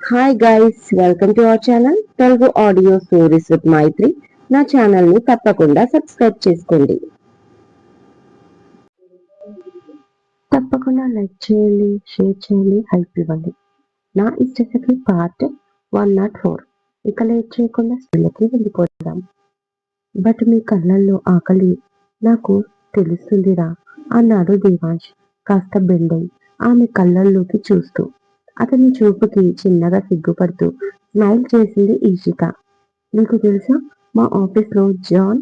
Hi guys, welcome to our channel Telugu audio stories with Maithri. నా channel ని తప్పకుండా subscribe చేసుకోండి. తప్పకుండా లైక్ చేయండి, షేర్ చేయండి, హైప్ ఇవ్వండి. నా ఇష్టసఖి పార్ట్ 104. ఇక లేట్ చేయకుండా స్టోరీకి వెళ్ళిపోతాం. బట్ మీ కళ్ళల్లో ఆకలి నాకు తెలుస్తుందిరా అన్నాడు దేవాంశ్ కాస్త బెండై ఆమె కళ్ళల్లోకి చూస్తూ. అతని చూపుకి చిన్నగా సిగ్గుపడుతూ స్మైల్ చేసింది ఈషిక. నీకు తెలుసా, మా ఆఫీస్లో జాన్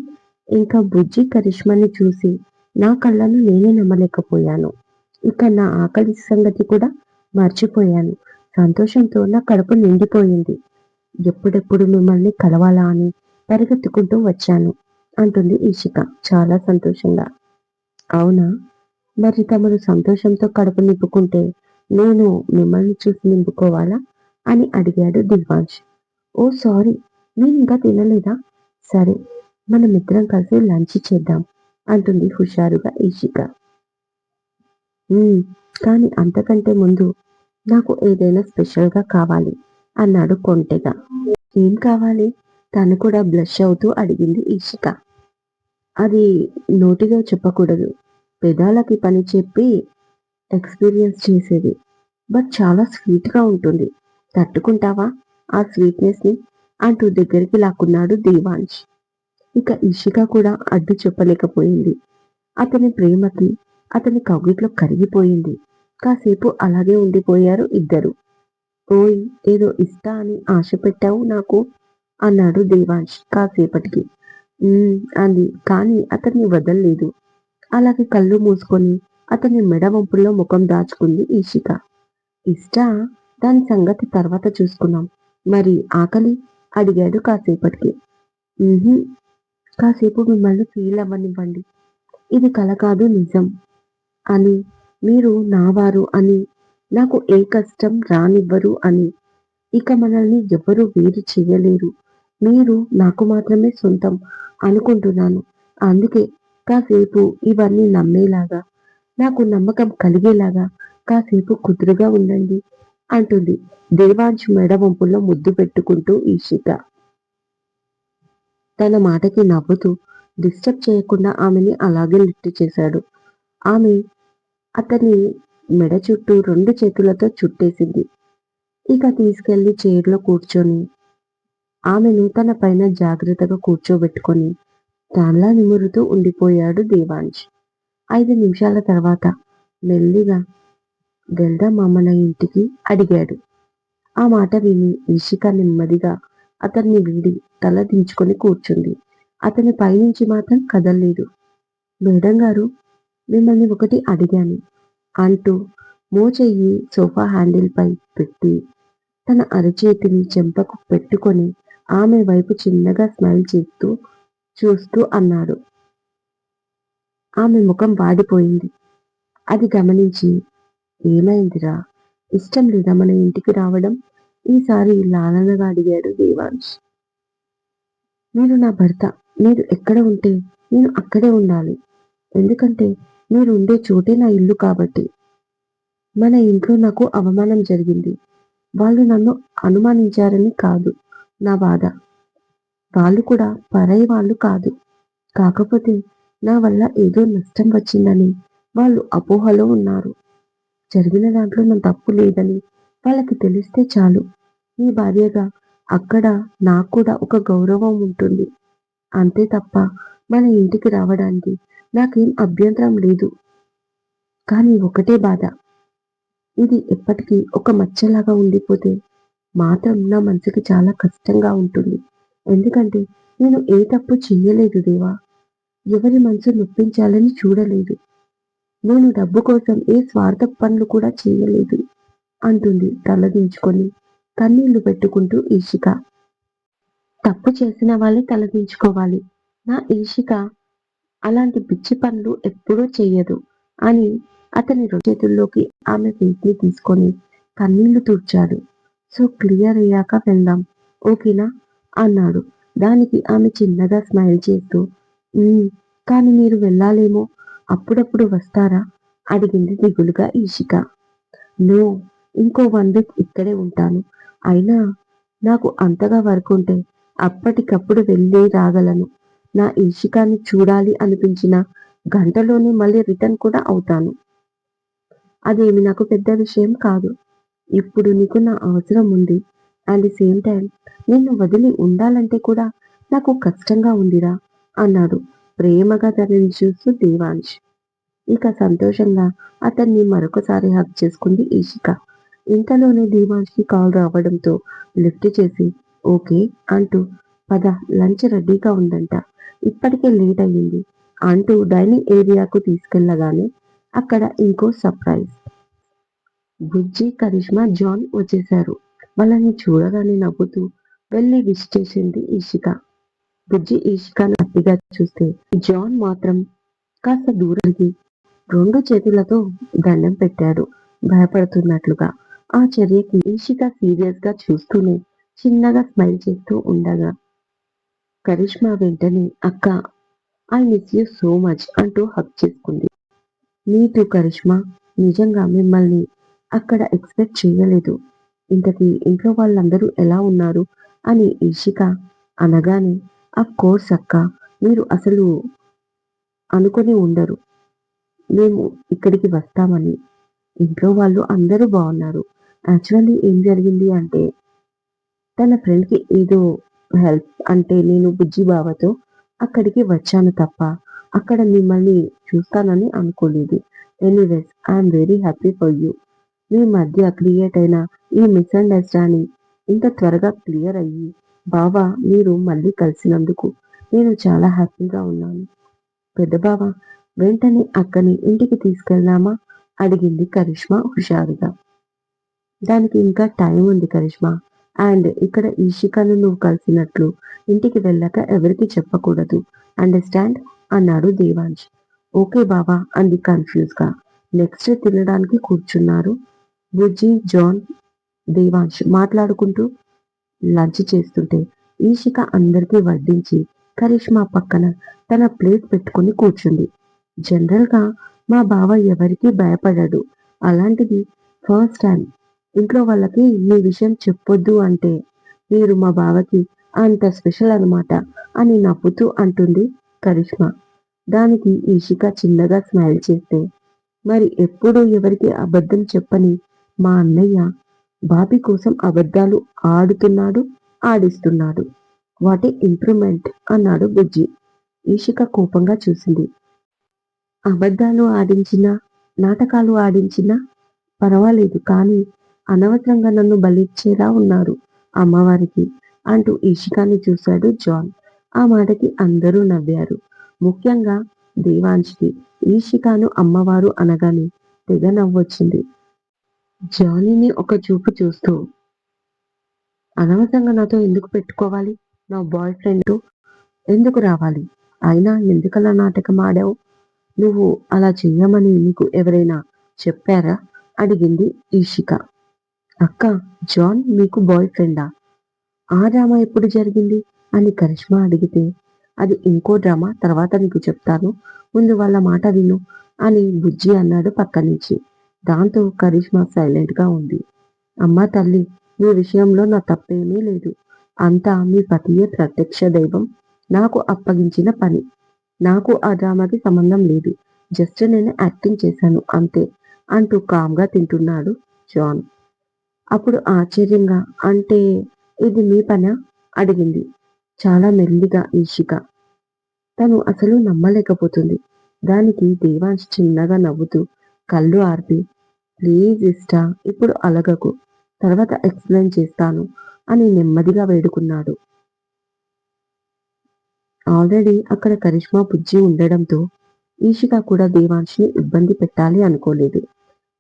ఇంకా బుజ్జి కరిష్మాని చూసి నా కళ్ళను నేనే నమ్మలేకపోయాను. ఇక నా ఆకలి సంగతి కూడా మర్చిపోయాను. సంతోషంతో నా కడుపు నిండిపోయింది. ఎప్పుడెప్పుడు మిమ్మల్ని కలవాలా అని పరిగెత్తుకుంటూ వచ్చాను అంటుంది ఈషిక చాలా సంతోషంగా. అవునా, మరి తమరు సంతోషంతో కడుపు నింపుకుంటే నేను మిమ్మల్ని చూసి నింపుకోవాలా అని అడిగాడు దిల్వాంశ్. ఓ సారీ, నేనింకా తినలేదా? సరే, మనమిద్దరం కలిసి లంచ్ చేద్దాం అంటుంది హుషారుగా ఈషిక. కానీ అంతకంటే ముందు నాకు ఏదైనా స్పెషల్గా కావాలి అన్నాడు కొంటెగా. ఏం కావాలి? తను కూడా బ్లష్ అవుతూ అడిగింది ఈషిక. అది నోటిగా చెప్పకూడదు, పెదాలకి పని చెప్పి ఎక్స్పీరియన్స్ చేసేది. బట్ చాలా స్వీట్గా ఉంటుంది. తట్టుకుంటావా ఆ స్వీట్నెస్ని అంటూ దగ్గరికి లాక్కున్నాడు దేవాంశ్. ఇక ఇషిక కూడా అడ్డు చెప్పలేకపోయింది. అతని ప్రేమకి అతని కౌగిట్లో కరిగిపోయింది. కాసేపు అలాగే ఉండిపోయారు ఇద్దరు. ఓయ్, ఏదో ఇస్తా అని ఆశ పెట్టావు నాకు అన్నాడు దేవాంశ్ కాసేపటికి. అంది, కానీ అతన్ని వదల్లేదు. అలాగే కళ్ళు మూసుకొని అతని మెడ వంపుల్లో ముఖం దాచుకుంది ఈషిక. ఇష్టా? దాని సంగతి తర్వాత చూసుకున్నాం. మరి ఆకలి? అడిగాడు కాసేపటికి. "ఉహుం, కాసేపు మిమ్మల్ని ఫీల్ అవ్వనివ్వండి. ఇది కల కాదు, నిజం అని, మీరు నావారు అని, నాకు ఏ కష్టం రానివ్వరు అని, ఇక మనల్ని ఎవరూ వేరు చెయ్యలేరు, మీరు నాకు మాత్రమే సొంతం అనుకుంటున్నాను. అందుకే కాసేపు ఇవన్నీ నమ్మేలాగా, నాకు నమ్మకం కలిగేలాగా కాసేపు కుదురుగా ఉండండి అంటుంది దేవాంశ్ మెడ వంపుల్లో ముద్దు పెట్టుకుంటూ ఈషిక. తన మాటకి నవ్వుతూ డిస్టర్బ్ చేయకుండా ఆమెని అలాగే లిఫ్ట్ చేశాడు. ఆమె అతని మెడ చుట్టూ 2 చేతులతో చుట్టేసింది. ఇక తీసుకెళ్లి చైర్లో కూర్చొని ఆమెను తన పైన జాగ్రత్తగా కూర్చోబెట్టుకొని తల నిమురుతూ ఉండిపోయాడు దేవాంశ్. 5 నిమిషాల తర్వాత మెల్లిగా వెళ్దామా మన ఇంటికి అడిగాడు. ఆ మాట విని ఇషిక నెమ్మదిగా అతన్ని వీడి తల దించుకొని కూర్చుంది. అతని పైనుంచి మాత్రం కదల్లేదు. మేడం గారు, మిమ్మల్ని ఒకటి అడిగాను అంటూ మోచెయ్యి సోఫా హ్యాండిల్ పై పెట్టి తన అరచేతిని చెంపకు పెట్టుకొని ఆమె వైపు చిన్నగా స్మైల్ చేస్తూ చూస్తూ అన్నాడు. ఆమె ముఖం వాడిపోయింది. అది గమనించి, ఏమైందిరా, ఇష్టం లేదా మన ఇంటికి రావడం? ఈసారి లాలనగా అడిగాడు దేవాంశ్. మీరు నా భర్త. మీరు ఎక్కడ ఉంటే నేను అక్కడే ఉండాలి. ఎందుకంటే మీరు ఉండే చోటే నా ఇల్లు కాబట్టి. మన ఇంట్లో నాకు అవమానం జరిగింది. వాళ్ళు నన్ను అనుమానించారని కాదు నా బాధ. వాళ్ళు కూడా పరాయి వాళ్ళు కాదు. కాకపోతే నా వల్ల ఏదో నష్టం వచ్చిందని వాళ్ళు అపోహలో ఉన్నారు. జరిగిన దాంట్లో నా తప్పు లేదని వాళ్ళకి తెలిస్తే చాలు. నీ భార్యగా అక్కడ నాకు కూడా ఒక గౌరవం ఉంటుంది. అంతే తప్ప మన ఇంటికి రావడానికి నాకేం అభ్యంతరం లేదు. కానీ ఒకటే బాధ, ఇది ఎప్పటికీ ఒక మచ్చలాగా ఉండిపోతే మాత్రం నా మనసుకి చాలా కష్టంగా ఉంటుంది. ఎందుకంటే నేను ఏ తప్పు చెయ్యలేదు దేవా. ఎవరి మనసు నొప్పించాలని చూడలేదు. నేను డబ్బు కోసం ఏ స్వార్థ పనులు కూడా చేయలేదు అంటుంది తలదించుకొని కన్నీళ్లు పెట్టుకుంటూ ఈషిక. తప్పు చేసిన వాళ్ళే తలదించుకోవాలి. నా ఈషిక అలాంటి పిచ్చి పనులు ఎప్పుడూ చెయ్యదు అని అతని 2 చేతుల్లోకి ఆమె ఫేస్ ని తీసుకొని కన్నీళ్లు తుడిచాడు. సో క్లియర్ అయ్యాక వెళ్దాం, ఓకేనా అన్నాడు. దానికి ఆమె చిన్నగా స్మైల్ చేస్తూ, "ఉమ్, కానీ మీరు వెళ్ళాలేమో, అప్పుడప్పుడు వస్తారా?" అడిగింది దిగులుగా ఈషిక. నో, ఇంకో 1 వీక్ ఇక్కడే ఉంటాను. అయినా నాకు అంతగా వర్క్ ఉంటే అప్పటికప్పుడు వెళ్ళి రాగలను. నా ఇషికాని చూడాలి అనిపించిన గంటలోనే మళ్ళీ రిటర్న్ కూడా అవుతాను. అదేమి నాకు పెద్ద విషయం కాదు. ఇప్పుడు నీకు నా అవసరం ఉంది. అట్ ది సేమ్ టైమ్ నిన్ను వదిలి ఉండాలంటే కూడా నాకు కష్టంగా ఉందిరా అన్నాడు ప్రేమగా తనని చూస్తూ దేవాంశ్. ఇక సంతోషంగా అతన్ని మరొకసారి హగ్ చేసుకుంది ఈషిక. ఇంతలోనే దేవాంష్కి కాల్ రావడంతో లిఫ్ట్ చేసి ఓకే అంటూ పద లంచ్ రెడీగా ఉందంట. ఇప్పటికే లేట్ అయ్యింది అంటూ డైనింగ్ ఏరియాకు తీసుకెళ్లగానే అక్కడ ఇంకో సర్ప్రైజ్. బుజ్జి, కరిష్మా, జాన్ వచ్చేశారు. వాళ్ళని చూడగానే నవ్వుతూ వెళ్ళి విష్ చేసింది ఈషిక. బుజ్జి ఈషికను గట్టిగా చూస్తే జాన్ మాత్రం కాస్త దూరానికి రెండు చేతులతో దండం పెట్టాడు భయపడుతున్నట్లుగా. ఆ చర్యకి ఈషిక సీరియస్ గా చూస్తూనే చిన్నగా స్మైల్ చేస్తూ ఉండగా కరిష్మా వెంటనే అక్క I miss you so much అంటూ హగ్ చేసుకుంది. మీ టూ కరిష్మా, నిజంగా మిమ్మల్ని అక్కడ ఎక్స్పెక్ట్ చేయలేదు. ఇంతకీ ఇంట్లో వాళ్ళందరూ ఎలా ఉన్నారు అని ఈషిక అనగానే అఫ్ కోర్స్ అక్క, మీరు అసలు అనుకుని ఉండరు మేము ఇక్కడికి వస్తామని. ఇంట్లో వాళ్ళు అందరూ బాగున్నారు. యాక్చువల్లీ ఏం జరిగింది అంటే తన ఫ్రెండ్‌కి ఏదో హెల్ప్ అంటే నేను బుజ్జి బావతో అక్కడికి వచ్చాను తప్ప, అక్కడ మిమ్మల్ని చూస్తానని అనుకోలేదు. Anyways I'm very happy for you. మీ మధ్య క్రియేట్ అయిన ఈ మిస్‌అండర్‌స్టాండింగ్ ఇంత త్వరగా క్లియర్ అయ్యి, బావ మీరు మళ్ళీ కలిసినందుకు నేను చాలా హ్యాపీగా ఉన్నాను. పెద్ద బావ వెంటనే అక్కని ఇంటికి తీసుకెళ్దామా? అడిగింది కరిష్మా హుషారుగా. దానికి ఇంకా టైం ఉంది కరిష్మా. అండ్ ఇక్కడ ఈషికను నువ్వు కలిసినట్లు ఇంటికి వెళ్ళాక ఎవరికీ చెప్పకూడదు. అండర్‌స్టాండ్? అన్నాడు దేవాంశ్. ఓకే బావా అంది కన్‌ఫ్యూజ్ గా. నెక్స్ట్ తినడానికి కూర్చున్నారు. బుజ్జి, జాన్, దేవాంశ్ మాట్లాడుకుంటూ లంచ్ చేస్తుంటే ఈషిక అందరికీ వడ్డించి కరిష్మా పక్కన తన ప్లేట్ పెట్టుకొని కూర్చుంది. జనరల్ గా మా బావ ఎవరికీ భయపడడు. అలాంటిది ఫస్ట్ టైం ఇంట్లో వాళ్ళకి మీ విషయం చెప్పొద్దు అంటే మీరు మా బావకి అంత స్పెషల్ అన్నమాట అని నవ్వుతూ అంటుంది కరిష్మా. దానికి ఈషిక చిన్నగా స్మైల్ చేస్తే మరి ఎప్పుడూ ఎవరికి అబద్ధం చెప్పని మా అన్నయ్య బాబీ కోసం అబద్ధాలు ఆడుతున్నాడు, ఆడిస్తున్నాడు. వాట్ ఏ ఇంప్రూవ్‌మెంట్ అన్నాడు బుజ్జి. ఈషిక కోపంగా చూసింది. అబద్ధాలు ఆడించినా, నాటకాలు ఆడించినా పరవాలేదు కానీ అనవసరంగా నన్ను బలిచ్చేలా ఉన్నారు అమ్మవారికి అంటూ ఈషికాని చూశాడు జాన్. ఆ మాటకి అందరూ నవ్వారు. ముఖ్యంగా దేవాంశ్‌కి ఈషికాను అమ్మవారు అనగానే తెగ నవ్వొచ్చింది. జానీని ఒక చూపు చూస్తూ అనవసరంగా నాతో ఎందుకు పెట్టుకోవాలి? నా బాయ్ ఫ్రెండ్‌తో ఎందుకు రావాలి? అయినా ఎందుకలా నాటకం ఆడావు? నువ్వు అలా చెయ్యమని నీకు ఎవరైనా చెప్పారా? అడిగింది ఈషిక. అక్కా, జాన్ మీకు బాయ్ ఫ్రెండా? ఆ డ్రామా ఎప్పుడు జరిగింది? అని కరిష్మా అడిగితే అది ఇంకో డ్రామా తర్వాత నీకు చెప్తాను. ముందు వాళ్ళ మాట విను అని బుజ్జి అన్నాడు పక్కనుంచి. దాంతో కరిష్మా సైలెంట్ గా ఉంది. అమ్మా తల్లి, మీ విషయంలో నా తప్పేమీ లేదు. అంతా మీ పతియే ప్రత్యక్ష దైవం నాకు అప్పగించిన పని. నాకు ఆ డ్రామాకి సంబంధం లేదు. జస్ట్ నేను యాక్టింగ్ చేశాను అంతే అంటూ కామ్‌గా తింటున్నాడు జాన్. అప్పుడు ఆశ్చర్యంగా అంటే ఇది మీ పనా? అడిగింది చాలా మెల్లిగా ఈషిక. తను అసలు నమ్మలేకపోతుంది. దానికి దేవాంశ్ చిన్నగా నవ్వుతూ కళ్ళు ఆర్పి ప్లీజ్ ఇష్టా ఇప్పుడు అలగకు. తర్వాత ఎక్స్‌ప్లెయిన్ చేస్తాను అని నెమ్మదిగా వేడుకున్నాడు. ఆల్రెడీ అక్కడ కరిష్మా బుజ్జి ఉండడంతో ఈషిక కూడా దేవాంష్‌ని ఇబ్బంది పెట్టాలి అనుకోలేదు.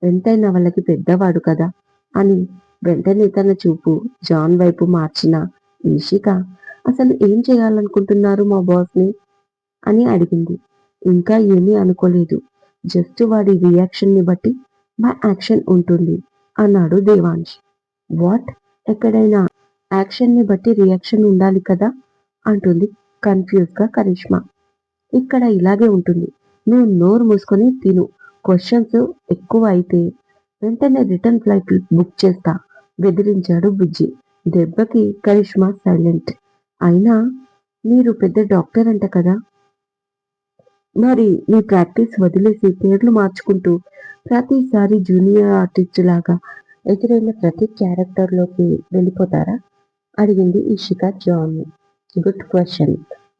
ఎంతైనా వాళ్ళకి పెద్దవాడు కదా అని వెంటనే తన చూపు జాన్ వైపు మార్చిన ఈషిక అసలు ఏం చేయాలనుకుంటున్నారు మా బాస్‌ని అని అడిగింది. ఇంకా ఏమీ అనుకోలేదు. జస్ట్ వాడి రియాక్షన్‌ని బట్టి మా యాక్షన్ ఉంటుంది అన్నాడు దేవాంశ్. వాట్? ఎక్కడైనా యాక్షన్‌ని బట్టి రియాక్షన్ ఉండాలి కదా అంటుంది కన్‌ఫ్యూజ్‌గా కరిష్మా. ఇక్కడ ఇలాగే ఉంటుంది. నువ్వు నోరు మూసుకొని తిను. క్వెషన్స్ ఎక్కువ అయితే వెంటనే రిటర్న్ ఫ్లైట్ బుక్ చేస్తా. బెదిరించాడు బుజ్జి. దెబ్బకి కరిష్మా సైలెంట్. అయినా మీరు పెద్ద డాక్టర్ అంట కదా, మరి మీ ప్రాక్టీస్ వదిలేసి పేర్లు మార్చుకుంటూ ప్రతిసారి జూనియర్ ఆర్టిస్ట్ లాగా ఎదురైన ప్రతి క్యారెక్టర్లోకి వెళ్ళిపోతారా? అడిగింది Ishika John. Good question.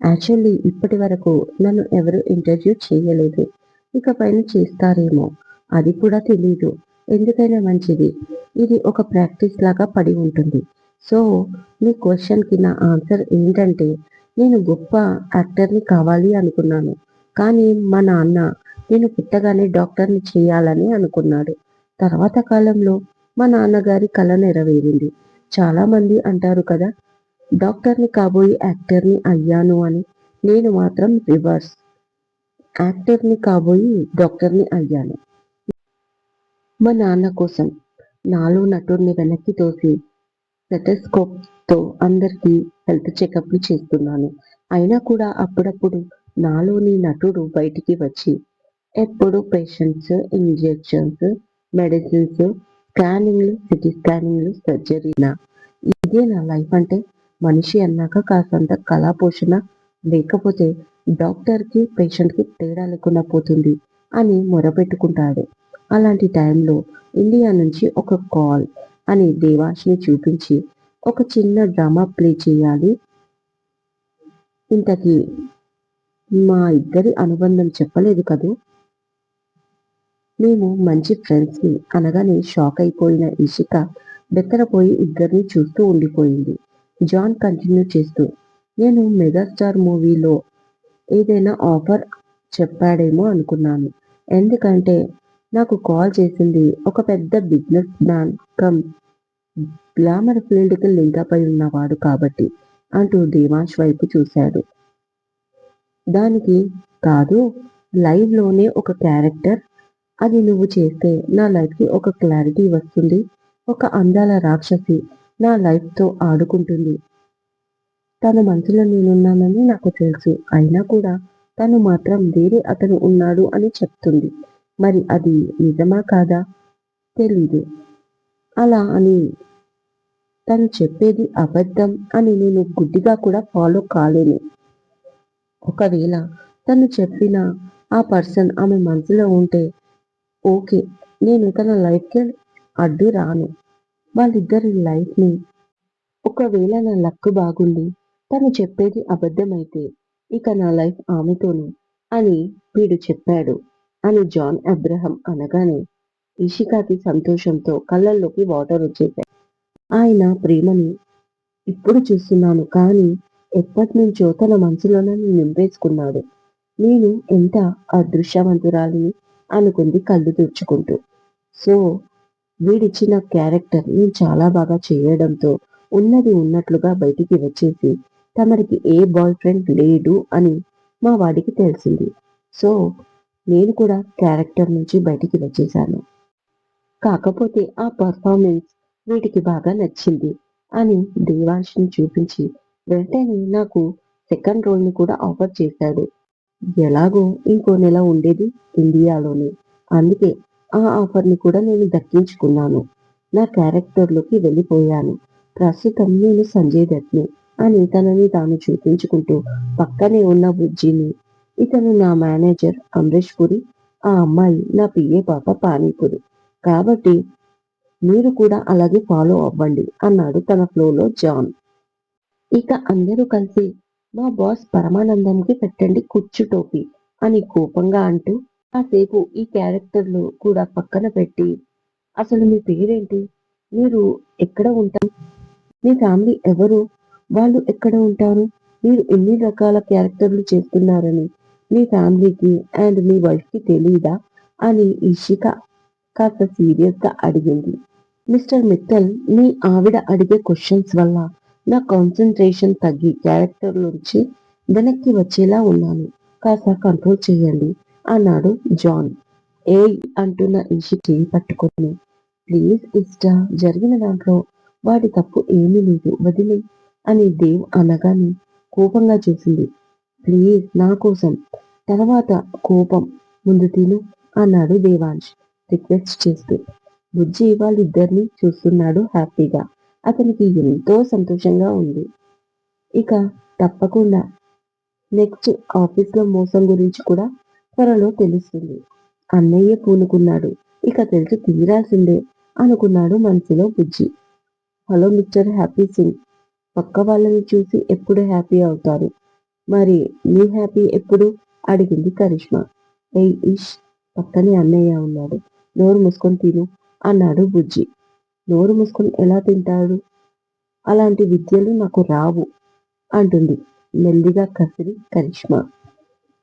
Actually ఇప్పటి వరకు నన్ను ఎవరు ఇంటర్వ్యూ చేయలేదు. ఇకపైన చేస్తారేమో, అది కూడా తెలీదు. ఎందుకైనా మంచిది, ఇది ఒక ప్రాక్టీస్ లాగా పడి ఉంటుంది. సో మీ క్వశ్చన్కి నా ఆన్సర్ ఏంటంటే, నేను గొప్ప యాక్టర్ని కావాలి అనుకున్నాను. కానీ మా నాన్న నేను పుట్టగానే డాక్టర్ని చేయాలని అనుకున్నాడు. తర్వాత కాలంలో మా నాన్నగారి కల నెరవేరింది. చాలా మంది అంటారు కదా, డాక్టర్ని కాబోయి యాక్టర్ని అయ్యాను అని. నేను మాత్రం రివర్స్. యాక్టర్ని కాబోయి డాక్టర్ని అయ్యాను. మా నాన్న కోసం నాలో నటుడిని వెనక్కి తోసి స్టెథోస్కోప్తో అందరికీ హెల్త్ చెకప్లు చేస్తున్నాను. అయినా కూడా అప్పుడప్పుడు నాలోని నటుడు బయటికి వచ్చి ఎప్పుడు పేషెంట్స్, ఇంజెక్షన్స్, మెడిసిన్స్, స్కానింగ్లు, సిటీ స్కానింగ్లు, సర్జరీనా? ఇదే నా లైఫ్ అంటే? మనిషి అన్నాక కాస్తంత కళా పోషణ లేకపోతే డాక్టర్కి పేషెంట్కి తేడా లేకుండా పోతుంది అని మొరపెట్టుకుంటాడు. అలాంటి టైంలో ఇండియా నుంచి ఒక కాల్ అని దేవాష్ని చూపించి ఒక చిన్న డ్రామా ప్లే చేయాలి. ఇంతకీ మా ఇద్దరి అనుబంధం చెప్పలేదు కదూ. మేము మంచి ఫ్రెండ్స్ని అనగానే షాక్ అయిపోయిన ఇషిక బెత్తరపోయి ఇద్దరిని చూస్తూ ఉండిపోయింది. జాన్ కంటిన్యూ చేస్తూ, నేను మెగాస్టార్ మూవీలో ఏదైనా ఆఫర్ చెప్పాడేమో అనుకున్నాను. ఎందుకంటే నాకు కాల్ చేసింది ఒక పెద్ద బిజినెస్ మ్యాన్ కమ్ గ్లామర్ ఫీల్డ్కి లింకప్ అయి ఉన్నవాడు కాబట్టి అంటూ దేవాంశ్ వైపు చూశాడు. దానికి కాదు, లైవ్లోనే ఒక క్యారెక్టర్. అది నువ్వు చేస్తే నా లైఫ్కి ఒక క్లారిటీ వస్తుంది. ఒక అందాల రాక్షసి నా లైఫ్తో ఆడుకుంటుంది. తన మనసులో నేనున్నానని నాకు తెలుసు. అయినా కూడా తను మాత్రం వేరే అతను ఉన్నాడు అని చెప్తుంది. మరి అది నిజమా కాదా తెలీదు. అలా అని తను చెప్పేది అబద్ధం అని నేను గుడ్డిగా కూడా ఫాలో కాలేను. ఒకవేళ తను చెప్పిన ఆ పర్సన్ ఆమె మనసులో ఉంటే ఓకే, నేను తన లైఫ్కి అడ్డు రాను. వాళ్ళిద్దరి లైఫ్ని ఒకవేళ నా లక్ బాగుండి తను చెప్పేది అబద్ధమైతే ఇక నా లైఫ్ ఆమెతోనే అని వీడు చెప్పాడు అని జాన్ అబ్రహం అనగానే ఇషికాకి సంతోషంతో కళ్ళల్లోకి వాటర్ వచ్చేశాయి. ఆయన ప్రేమని ఇప్పుడు చూస్తున్నాను, కానీ ఎప్పటి నుంచో తన మనసులోనే నింపేసుకున్నాడు. నేను ఎంత అదృష్టవంతురాలిని అనుకుంది కళ్ళు తుడుచుకుంటూ. సో వీడిచ్చిన క్యారెక్టర్ నేను చాలా బాగా చేయడంతో ఉన్నది ఉన్నట్లుగా బయటికి వచ్చేసి తమరికి ఏ బాయ్ ఫ్రెండ్ లేడు అని మా వాడికి తెలిసింది. సో నేను కూడా క్యారెక్టర్ నుంచి బయటికి వచ్చేశాను. కాకపోతే ఆ పర్ఫార్మెన్స్ వీటికి బాగా నచ్చింది అని దేవాంష్ని చూపించి వెంటనే నాకు సెకండ్ రోల్ని కూడా ఆఫర్ చేశాడు. ఎలాగో ఇంకో నెల ఉండేది ఇండియాలోనే, అందుకే ఆ ఆఫర్ని కూడా నేను దక్కించుకున్నాను. నా క్యారెక్టర్లోకి వెళ్ళిపోయాను. ప్రస్తుతం నేను సంజయ్ దత్ని అని తనని తాను చూపించుకుంటూ పక్కనే ఉన్న బుజ్జిని, ఇతను నా మేనేజర్ అమరీష్ పురి, ఆ అమ్మాయి నా పిఏ పాప పానీపురి. కాబట్టి మీరు కూడా అలాగే ఫాలో అవ్వండి అన్నాడు తన ఫ్లోలో జాన్. ఇక అందరూ కలిసి మా బాస్ పరమానందంకి పెట్టండి కుచ్చు టోపీ అని కోపంగా అంటూ కాసేపు ఈ క్యారెక్టర్లు కూడా పక్కన పెట్టి, అసలు మీ పేరేంటి, మీరు ఎక్కడ ఉంటారు, మీ ఫ్యామిలీ ఎవరు, వాళ్ళు ఎక్కడ ఉంటారు, మీరు ఎన్ని రకాల క్యారెక్టర్లు చేస్తున్నారని మీ ఫ్యామిలీకి అండ్ మీ వైఫ్కి తెలీదా అని ఇషిక కాస్త సీరియస్గా అడిగింది. మిస్టర్ మిత్తల్, మీ ఆవిడ అడిగే క్వశ్చన్స్ వల్ల నా కాన్సన్ట్రేషన్ తగ్గి క్యారెక్టర్లోంచి వెనక్కి వచ్చేలా ఉన్నాను. కాస్త కంట్రోల్ చేయండి అన్నాడు జాన్. ఏయ్ అంటున్న ఇషి చేయి పట్టుకొని, ప్లీజ్ ఇష్ట, జరిగిన దాంట్లో వాడి తప్పు ఏమీ లేదు, వదిలే అని దేవ్ అనగానే కోపంగా చూసింది. ప్లీజ్ నా కోసం, తర్వాత కోపం ముందు తిను అన్నాడు దేవాంశ్ రిక్వెస్ట్ చేస్తూ. బుజ్జి వాళ్ళిద్దరిని చూస్తున్నాడు హ్యాపీగా. అతనికి ఎంతో సంతోషంగా ఉంది. ఇక తప్పకుండా నెక్స్ట్ ఆఫీస్‌లో మోసం గురించి కూడా త్వరలో తెలుస్తుంది. అన్నయ్యే పూనుకున్నాడు. ఇక తెలిసి తీరాల్సిందే అనుకున్నాడు మనసులో Bujji. Hello mister Happy Singh. పక్క వాళ్ళని చూసి ఎప్పుడు హ్యాపీ అవుతారు. మరి నీ హ్యాపీ ఎప్పుడు? అడిగింది కరిష్మా. ఏయ్ ఇష్! పక్కనే అన్నయ్య ఉన్నాడు. నోరు మూసుకొని తిను అన్నాడు బుజ్జి. నోరు మూసుకొని ఎలా తింటాడు? అలాంటి విద్యలు నాకు రావు అంటుంది మెల్లిగా కసిరి కరిష్మా.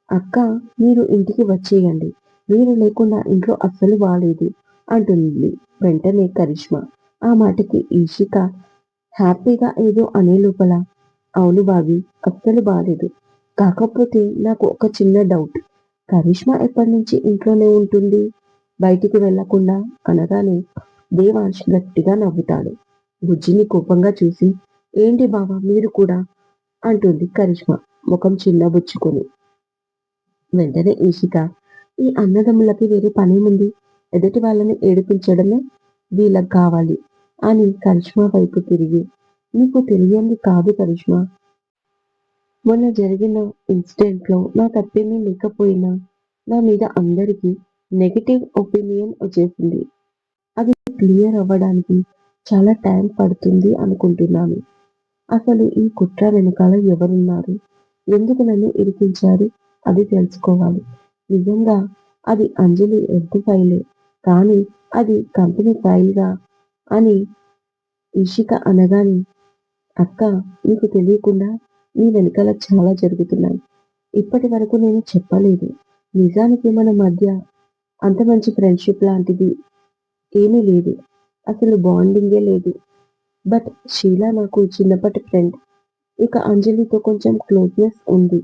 అక్క మీరు ఇంటికి వచ్చేయండి. మీరు లేకుండా ఇంట్లో అస్సలు బాలేదు అంటుంది వెంటనే కరిష్మా. ఆ మాటకి ఈషిక హ్యాపీగా ఏదో అనే లోపల అవును బాబీ అస్సలు బాలేదు. కాకపోతే నాకు ఒక చిన్న డౌట్. కరిష్మా ఎప్పటినుంచి ఇంట్లోనే ఉంటుంది? బయటికి వెళ్ళకుండా అనగానే దేవాంష్ గట్టిగా నవ్వుతాడు. బుజ్జిని కోపంగా చూసి ఏంటి బావ మీరు కూడా అంటుంది కరిష్మా ముఖం చిన్నబుచ్చుకొని. వెంటనే ఈషిక ఈ అన్నదమ్ములకి వేరే పనేముంది? ఎదుటి వాళ్ళని ఏడిపించడమే వీళ్ళకి కావాలి అని కరిష్మా వైపు తిరిగి నీకు తెలియంది కాదు కరిష్మా. మొన్న జరిగిన ఇన్సిడెంట్‌లో నా తప్పేమీ లేకపోయినా నా మీద అందరికీ నెగెటివ్ ఒపీనియన్ వచ్చేసింది. అది క్లియర్ అవ్వడానికి చాలా టైం పడుతుంది అనుకుంటున్నాను. అసలు ఈ కుట్ర వెనకాల ఎవరున్నారు? ఎందుకు నన్ను ఇరికించారు? అది తెలుసుకోవాలి. నిజంగా అది అంజలి ఎద్దు ఫైలే. కానీ అది కంపెనీ ఫైల్‌గా అని ఇషిక అనగానే అక్క నీకు తెలియకుండా నీ వెనకాల చాలా జరుగుతున్నాయి. ఇప్పటి వరకు నేను చెప్పలేదు. నిజానికి మన మధ్య అంత మంచి ఫ్రెండ్‌షిప్ లాంటిది ఏమీ లేదు. అసలు బాండింగే లేదు. బట్ షీలా నాకు చిన్నప్పటి ఫ్రెండ్. ఇక అంజలితో కొంచెం క్లోజ్‌నెస్ ఉంది.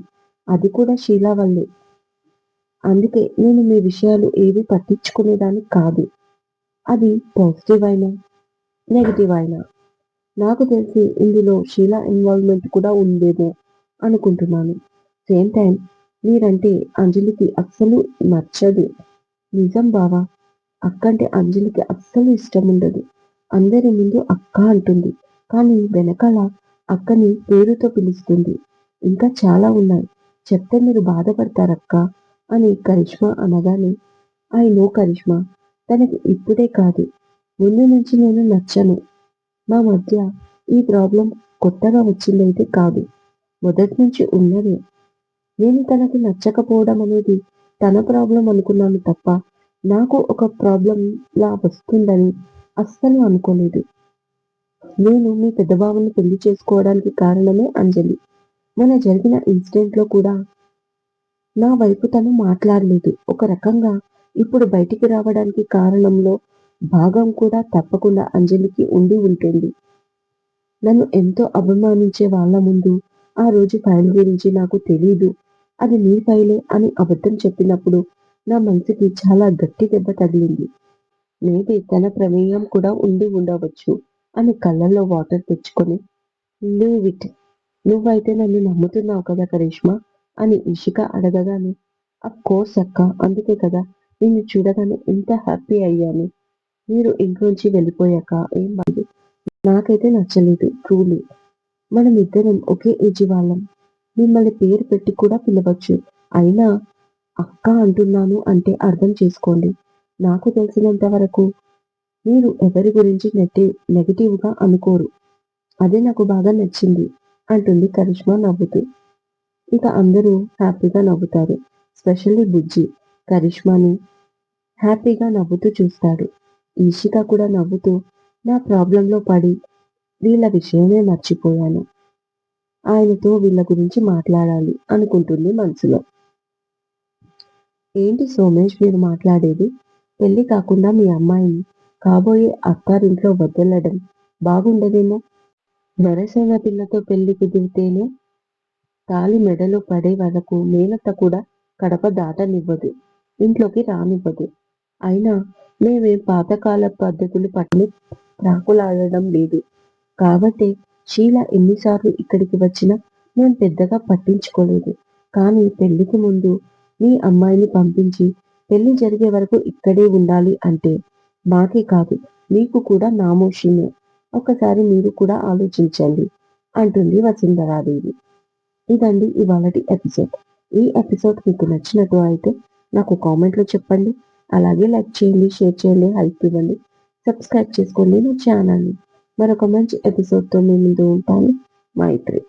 అది కూడా షీలా వల్లే. అందుకే నేను మీ విషయాలు ఏవి పట్టించుకునేదాన్ని కాదు. అది పాజిటివ్ అయినా, నెగెటివ్ అయినా. నాకు తెలిసి ఇందులో షీలా ఇన్వాల్వ్‌మెంట్ కూడా ఉందేమో అనుకుంటున్నాను. సేమ్ టైమ్ మీరంటే అంజలికి అస్సలు నచ్చదు. నిజం బావ. అక్కంటే అంజలికి అస్సలు ఇష్టముండదు. అందరి ముందు అక్క అంటుంది. కానీ వెనకాల అక్కని పేరుతో పిలుస్తుంది. ఇంకా చాలా ఉన్నాయి. చెప్తే మీరు బాధపడతారక్కా అని కరిష్మా అనగానే ఐ నో కరిష్మా. తనకి ఇప్పుడే కాదు. ముందు నుంచి నేను నచ్చను. మా మధ్య ఈ ప్రాబ్లం కొత్తగా వచ్చిందైతే కాదు. మొదటి నుంచి ఉన్నదే. నేను తనకి నచ్చకపోవడం అనేది తన ప్రాబ్లం అనుకున్నాను తప్ప నాకు ఒక ప్రాబ్లంలా వస్తుందని అస్సలు అనుకోలేదు. నేను మీ పెద్ద బావని పెళ్లి చేసుకోవడానికి కారణమే అంజలి. మొన్న జరిగిన ఇన్సిడెంట్‌లో కూడా నా వైపు తను మాట్లాడలేదు. ఒక రకంగా ఇప్పుడు బయటికి రావడానికి కారణంలో భాగం కూడా తప్పకుండా అంజలికి ఉండి ఉంటుంది. నన్ను ఎంతో అభిమానించే వాళ్ళ ముందు ఆ రోజు ఫైల్ గురించి నాకు తెలీదు. అది నీ ఫైలే అని అబద్ధం చెప్పినప్పుడు నా మనసుకి చాలా గట్టి దెబ్బ తగిలింది. మేబీ తన ప్రమేయం కూడా ఉండి ఉండవచ్చు అని కళ్ళల్లో వాటర్ తెచ్చుకొని లీవ్ ఇట్. నువ్వైతే నన్ను నమ్ముతున్నావు కదా కరిష్మా అని ఇషిక అడగగానే కోర్స్ అక్క అందుకే కదా నిన్ను చూడగానే ఇంత హ్యాపీ అయ్యాను. మీరు ఇంట్లోంచి వెళ్ళిపోయాక ఏం బాలేదు. నాకైతే నచ్చలేదు ట్రూలీ. మనమిద్దరం ఒకే ఏజ్ వాళ్ళం. మిమ్మల్ని పేరు పెట్టి కూడా పిలవచ్చు. అయినా అక్క అంటున్నాను అంటే అర్థం చేసుకోండి. నాకు తెలిసినంత వరకు మీరు ఎవరి గురించి నెగెటివ్‌గా అనుకోరు. అదే నాకు బాగా నచ్చింది అంటుంది కరిష్మా నవ్వుతూ. ఇక అందరూ హ్యాపీగా నవ్వుతారు. స్పెషల్లీ బుజ్జి కరిష్మాని హ్యాపీగా నవ్వుతూ చూస్తాడు. ఈషిక కూడా నవ్వుతూ నా ప్రాబ్లంలో పడి వీళ్ళ విషయమే మర్చిపోయాను. ఆయనతో వీళ్ళ గురించి మాట్లాడాలి అనుకుంటుంది మనసులో. ఏంటి సోమేష్ మీరు మాట్లాడేది? పెళ్లి కాకుండా మీ అమ్మాయిని కాబోయే అత్తారింట్లో వదలడం బాగుండదేమో. వరసైన పిల్లతో పెళ్లి కుదిరితేనే తాళి మెడలో పడే వరకు మేనత్త కూడా కడప దాటనివ్వదు. ఇంట్లోకి రానివ్వదు. అయినా మేమేం పాతకాల పద్ధతులు పట్టుకుని ప్రాకులాడడం లేదు. కాబట్టే షీల ఎన్నిసార్లు ఇక్కడికి వచ్చినా మేం పెద్దగా పట్టించుకోలేదు. కానీ పెళ్లికి ముందు మీ అమ్మాయిని పంపించి పెళ్లి జరిగే వరకు ఇక్కడే ఉండాలి అంటే నాకే కాదు మీకు కూడా నామోషీనే. ఒకసారి మీరు కూడా ఆలోచించండి అంటుంది వసుంధరాదేవి. ఇదండి ఇవాళటి ఎపిసోడ్. ఈ ఎపిసోడ్ మీకు నచ్చినట్టు అయితే నాకు కామెంట్లో చెప్పండి. అలాగే లైక్ చేయండి, షేర్ చేయండి, హైప్ ఇవ్వండి. సబ్స్క్రైబ్ చేసుకోండి నా ఛానల్ని. మరొక మంచి ఎపిసోడ్తో మీ ముందు ఉంటాను. మైత్రి.